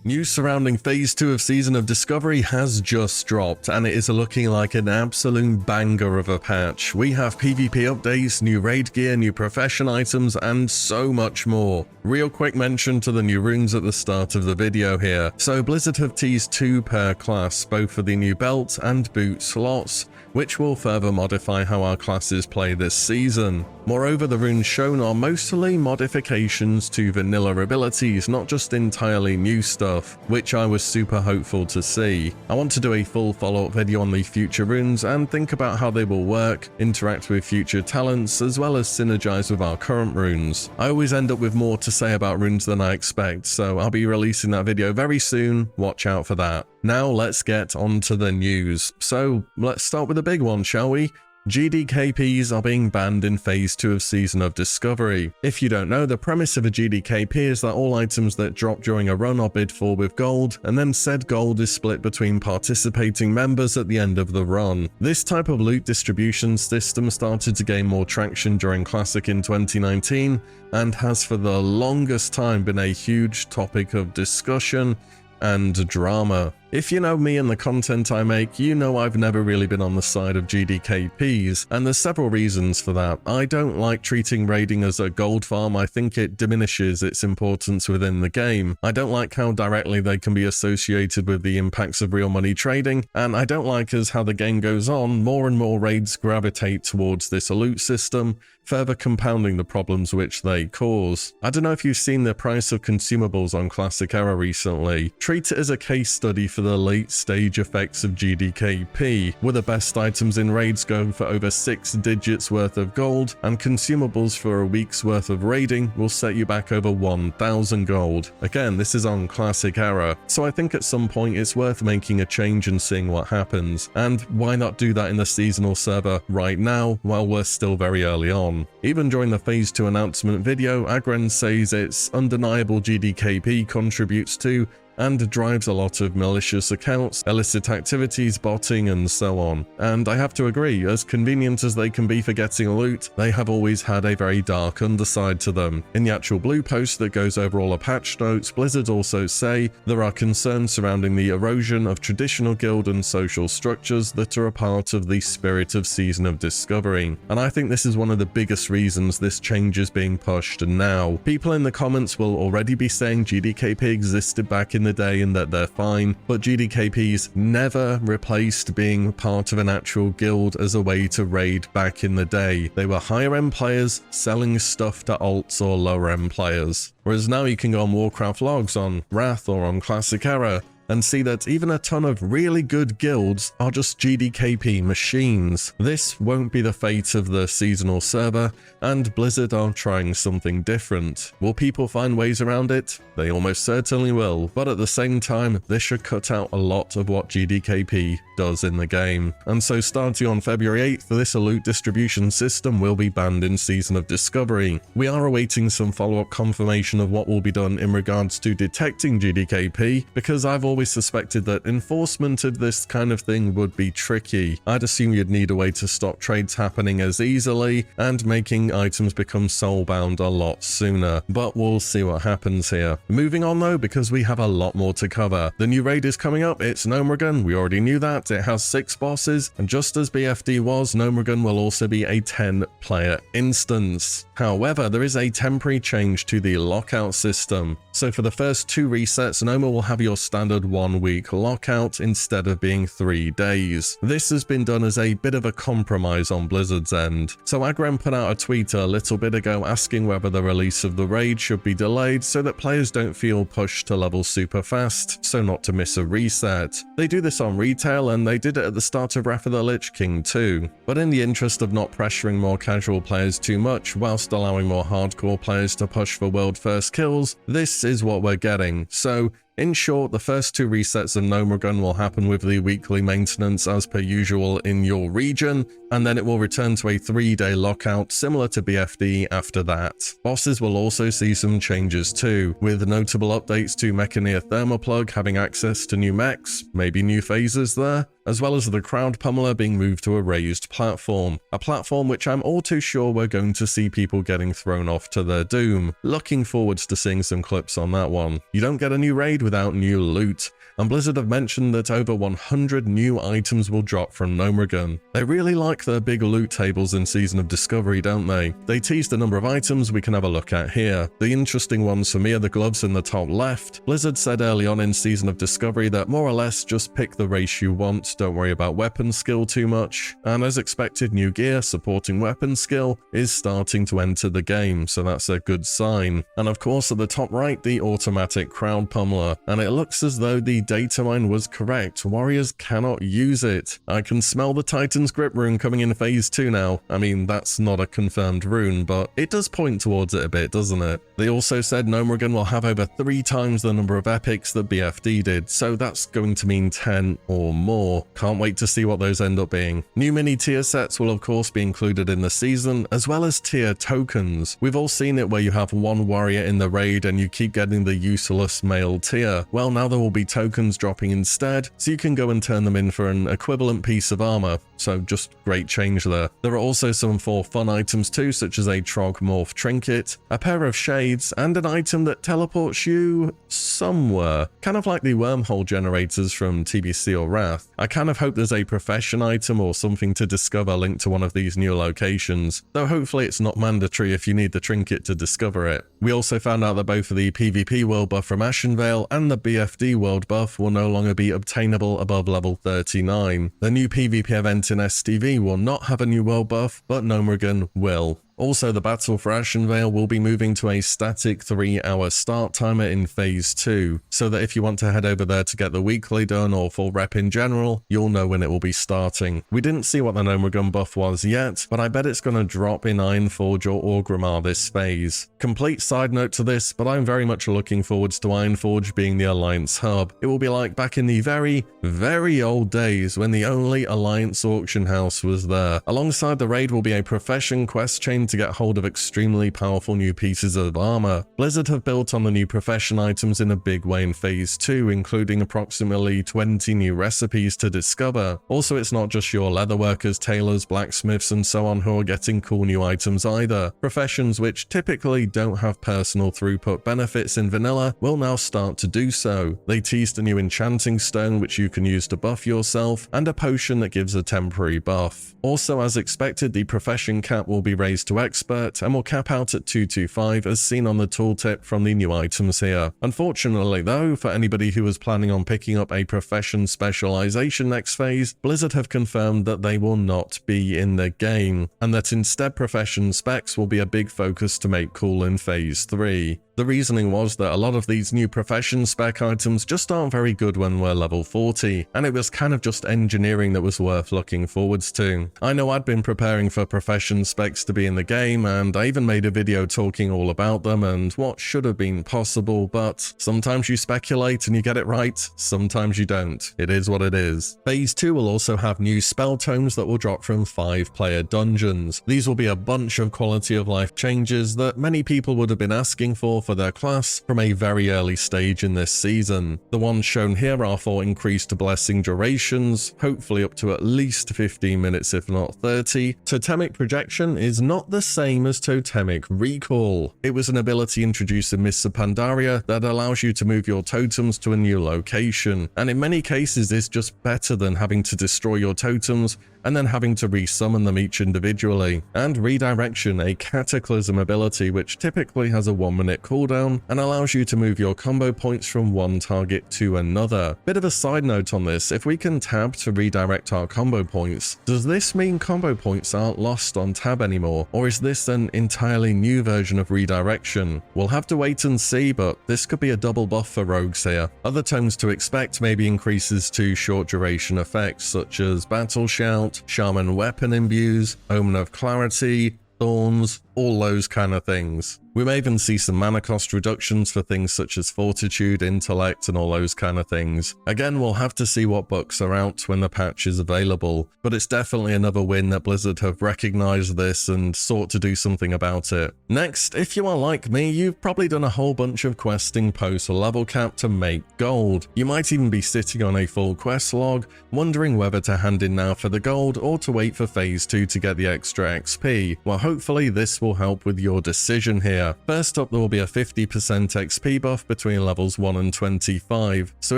News surrounding Phase 2 of Season of Discovery has just dropped, and it is looking like an absolute banger of a patch. We have PvP updates, new raid gear, new profession items, and so much more. Real quick mention to the new runes at the start of the video here. So Blizzard have teased 2 per class, both for the new belt and boot slots, which will further modify how our classes play this season. Moreover, the runes shown are mostly modifications to vanilla abilities, not just entirely new stuff, which I was super hopeful to see. I want to do a full follow-up video on the future runes and think about how they will work, interact with future talents, as well as synergize with our current runes. I always end up with more to say about runes than I expect, so I'll be releasing that video very soon, watch out for that. Now let's get on to the news. So let's start with the big one, shall we? GDKPs are being banned in Phase 2 of Season of Discovery. If you don't know, the premise of a GDKP is that all items that drop during a run are bid for with gold, and then said gold is split between participating members at the end of the run. This type of loot distribution system started to gain more traction during Classic in 2019, and has for the longest time been a huge topic of discussion and drama. If you know me and the content I make, you know I've never really been on the side of GDKPs, and there's several reasons for that. I don't like treating raiding as a gold farm. I think it diminishes its importance within the game. I don't like how directly they can be associated with the impacts of real money trading, and I don't like as how the game goes on, more and more raids gravitate towards this loot system, further compounding the problems which they cause. I don't know if you've seen the price of consumables on Classic Era recently. Treat it as a case study for the late stage effects of GDKP, where the best items in raids go for over 6 digits worth of gold, and consumables for a week's worth of raiding will set you back over 1,000 gold. Again, this is on Classic Era, so I think at some point it's worth making a change and seeing what happens, and why not do that in the seasonal server right now while we're still very early on. Even during the Phase 2 announcement video, Agren says it's undeniable GDKP contributes to and drives a lot of malicious accounts, illicit activities, botting, and so on. And I have to agree, as convenient as they can be for getting loot, they have always had a very dark underside to them. In the actual blue post that goes over all the patch notes, Blizzard also say there are concerns surrounding the erosion of traditional guild and social structures that are a part of the spirit of Season of Discovery. And I think this is one of the biggest reasons this change is being pushed now. People in the comments will already be saying GDKP existed back in the day and that they're fine, but GDKPs never replaced being part of an actual guild as a way to raid back in the day. They were higher end players selling stuff to alts or lower end players. Whereas now you can go on Warcraft logs on Wrath or on Classic Era and see that even a ton of really good guilds are just GDKP machines. This won't be the fate of the seasonal server, and Blizzard are trying something different. Will people find ways around it? They almost certainly will, but at the same time, this should cut out a lot of what GDKP does in the game. And so starting on February 8th, this loot distribution system will be banned in Season of Discovery. We are awaiting some follow-up confirmation of what will be done in regards to detecting GDKP, because I've always suspected that enforcement of this kind of thing would be tricky. I'd assume you'd need a way to stop trades happening as easily and making items become soulbound a lot sooner, but we'll see what happens here. Moving on though, because we have a lot more to cover. The new raid is coming up, it's Gnomeregan, we already knew that, it has 6 bosses, and just as BFD was, Gnomeregan will also be a 10-player instance. However, there is a temporary change to the lockout system. So for the first 2 resets, Noma will have your standard 1-week lockout instead of being 3 days. This has been done as a bit of a compromise on Blizzard's end. So Agren put out a tweet a little bit ago asking whether the release of the raid should be delayed so that players don't feel pushed to level super fast, so not to miss a reset. They do this on retail, and they did it at the start of Wrath of the Lich King too. But in the interest of not pressuring more casual players too much whilst allowing more hardcore players to push for world first kills, this is what we're getting. So in short, the first 2 resets of Gnomeregan will happen with the weekly maintenance as per usual in your region, and then it will return to a 3-day lockout similar to BFD after that. Bosses will also see some changes too, with notable updates to Mechaneer Thermoplug having access to new mechs, maybe new phases there, as well as the Crowd Pummeler being moved to a raised platform. A platform which I'm all too sure we're going to see people getting thrown off to their doom. Looking forward to seeing some clips on that one. You don't get a new raid raid without new loot, and Blizzard have mentioned that over 100 new items will drop from Gnomeregan. They really like their big loot tables in Season of Discovery, don't they? They teased a number of items we can have a look at here. The interesting ones for me are the gloves in the top left. Blizzard said early on in Season of Discovery that more or less just pick the race you want, don't worry about weapon skill too much, and as expected, new gear supporting weapon skill is starting to enter the game, so that's a good sign. And of course at the top right, the automatic crowd pummeler, and it looks as though the data mine was correct. Warriors cannot use it. I can smell the Titan's Grip rune coming in phase 2 now. I mean, that's not a confirmed rune, but it does point towards it a bit, doesn't it? They also said Gnomeregan will have over 3 times the number of epics that BFD did, so that's going to mean 10 or more. Can't wait to see what those end up being. New mini tier sets will of course be included in the season, as well as tier tokens. We've all seen it where you have one warrior in the raid and you keep getting the useless male tier. Well, now there will be tokens dropping instead, so you can go and turn them in for an equivalent piece of armor. So just great change there. There are also some for fun items too, such as a Trog Morph trinket, a pair of shades, and an item that teleports you somewhere. Kind of like the wormhole generators from TBC or Wrath. I kind of hope there's a profession item or something to discover linked to one of these new locations, though hopefully it's not mandatory if you need the trinket to discover it. We also found out that both the PvP world buff from Ashenvale and the BFD world buff will no longer be obtainable above level 39. The new PvP event in STV will not have a new world buff, but Gnomeregan will. Also, the battle for Ashenvale will be moving to a static 3-hour start timer in phase 2, so that if you want to head over there to get the weekly done or full rep in general, you'll know when it will be starting. We didn't see what the Gnomeregan buff was yet, but I bet it's going to drop in Ironforge or Orgrimmar this phase. Complete side note to this, but I'm very much looking forwards to Ironforge being the Alliance hub. It will be like back in the very, very old days when the only Alliance auction house was there. Alongside the raid will be a profession quest chain to get hold of extremely powerful new pieces of armor. Blizzard have built on the new profession items in a big way in phase 2, including approximately 20 new recipes to discover. Also, it's not just your leatherworkers, tailors, blacksmiths, and so on who are getting cool new items either. Professions which typically don't have personal throughput benefits in vanilla will now start to do so. They teased a new enchanting stone which you can use to buff yourself, and a potion that gives a temporary buff. Also, as expected, the profession cap will be raised to expert and will cap out at 225 as seen on the tooltip from the new items here. Unfortunately though, for anybody who was planning on picking up a profession specialization next phase, Blizzard have confirmed that they will not be in the game, and that instead profession specs will be a big focus to make cool in phase 3. The reasoning was that a lot of these new profession spec items just aren't very good when we're level 40, and it was kind of just engineering that was worth looking forwards to. I know I'd been preparing for profession specs to be in the game, and I even made a video talking all about them and what should have been possible, but sometimes you speculate and you get it right, sometimes you don't. It is what it is. Phase 2 will also have new spell tomes that will drop from 5-player dungeons. These will be a bunch of quality of life changes that many people would have been asking for their class from a very early stage in this season. The ones shown here are for increased blessing durations, hopefully up to at least 15 minutes if not 30. Totemic projection is not the same as totemic recall. It was an ability introduced in Mists of Pandaria that allows you to move your totems to a new location, and in many cases is just better than having to destroy your totems and then having to resummon them each individually. And Redirection, a Cataclysm ability which typically has a 1-minute cooldown and allows you to move your combo points from one target to another. Bit of a side note on this, if we can tab to redirect our combo points, does this mean combo points aren't lost on tab anymore, or is this an entirely new version of Redirection? We'll have to wait and see, but this could be a double buff for rogues here. Other tomes to expect maybe increases to short duration effects such as Battle Shout, Shaman Weapon Imbues, Omen of Clarity, Thorns, all those kind of things. We may even see some mana cost reductions for things such as Fortitude, Intellect, and all those kind of things. Again, we'll have to see what books are out when the patch is available, but it's definitely another win that Blizzard have recognized this and sought to do something about it. Next, if you are like me, you've probably done a whole bunch of questing post level cap to make gold. You might even be sitting on a full quest log, wondering whether to hand in now for the gold or to wait for phase 2 to get the extra XP. Well, hopefully this will will help with your decision here. First up, there will be a 50% XP buff between levels 1 and 25, so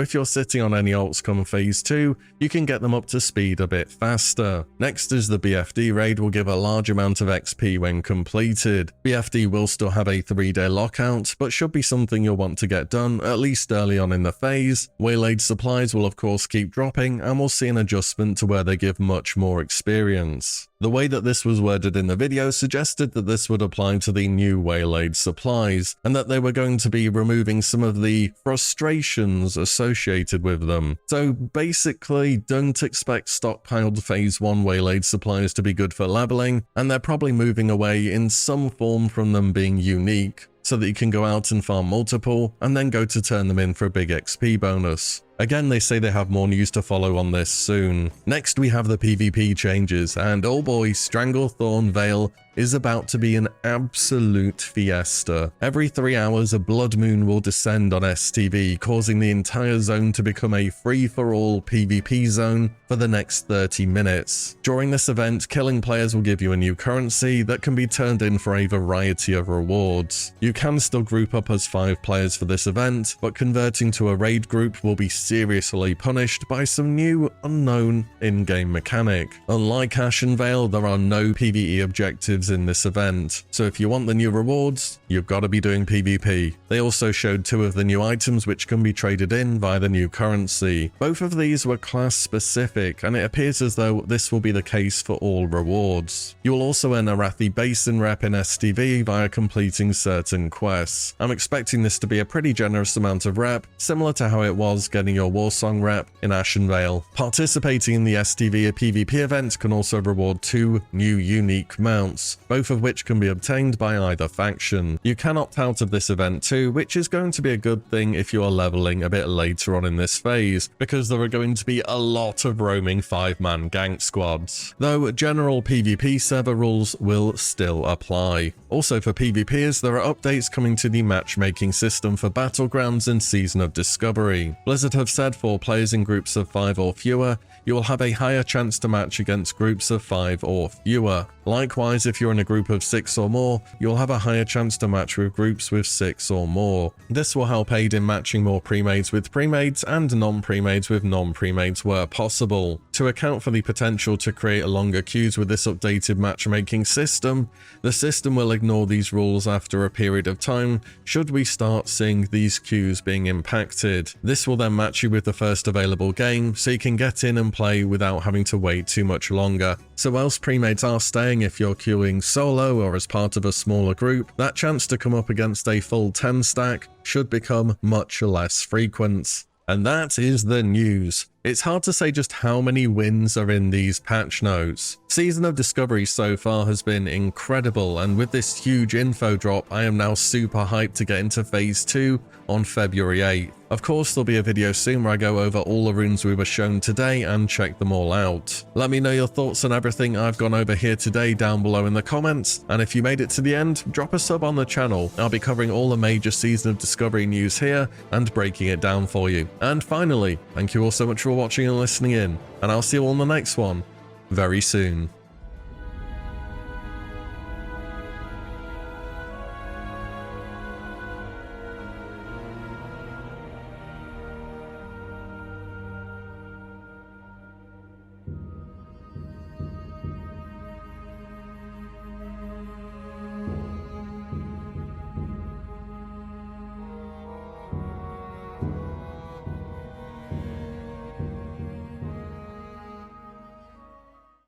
if you're sitting on any alts come phase 2, you can get them up to speed a bit faster. Next is the BFD raid will give a large amount of XP when completed. BFD will still have a 3-day lockout, but should be something you'll want to get done at least early on in the phase. Waylaid supplies will of course keep dropping, and we'll see an adjustment to where they give much more experience. The way that this was worded in the video suggested that this would apply to the new Waylaid supplies, and that they were going to be removing some of the frustrations associated with them. So basically, don't expect stockpiled phase 1 Waylaid supplies to be good for leveling, and they're probably moving away in some form from them being unique, so that you can go out and farm multiple, and then go to turn them in for a big XP bonus. Again, they say they have more news to follow on this soon. Next, we have the PvP changes, and oh boy, Stranglethorn Vale is about to be an absolute fiesta. Every 3 hours, a blood moon will descend on STV, causing the entire zone to become a free-for-all PvP zone for the next 30 minutes. During this event, killing players will give you a new currency that can be turned in for a variety of rewards. You can still group up as 5 players for this event, but converting to a raid group will be seriously punished by some new unknown in-game mechanic. Unlike Ashen Vale, there are no PvE objectives in this event, so if you want the new rewards, you've got to be doing PvP. They also showed 2 of the new items which can be traded in via the new currency. Both of these were class specific, and it appears as though this will be the case for all rewards. You will also earn a Arathi Basin rep in STV via completing certain quests. I'm expecting this to be a pretty generous amount of rep, similar to how it was getting your Warsong rep in Ashen Vale. Participating in the STV PvP event can also reward 2 new unique mounts, both of which can be obtained by either faction. You can opt out of this event too, which is going to be a good thing if you are leveling a bit later on in this phase, because there are going to be a lot of roaming 5-man gank squads, though general PvP server rules will still apply. Also for PvPers, there are updates coming to the matchmaking system for Battlegrounds and Season of Discovery. Blizzard have said for players in groups of 5 or fewer, you will have a higher chance to match against groups of 5 or fewer. Likewise, if you're in a group of 6 or more, you'll have a higher chance to match with groups with 6 or more. This will help aid in matching more premades with premades and non-premades with non-premades where possible. To account for the potential to create longer queues with this updated matchmaking system, the system will ignore these rules after a period of time should we start seeing these queues being impacted. This will then match you with the first available game, so you can get in and play without having to wait too much longer. So whilst premades are staying if you're queuing solo or as part of a smaller group, that chance to come up against a full 10 stack should become much less frequent. And that is the news. It's hard to say just how many wins are in these patch notes. Season of Discovery so far has been incredible, and with this huge info drop, I am now super hyped to get into Phase 2 on February 8th. Of course, there'll be a video soon where I go over all the runes we were shown today and check them all out. Let me know your thoughts on everything I've gone over here today down below in the comments, and if you made it to the end, drop a sub on the channel. I'll be covering all the major Season of Discovery news here and breaking it down for you. And finally, thank you all so much for watching and listening in, and I'll see you all in the next one very soon.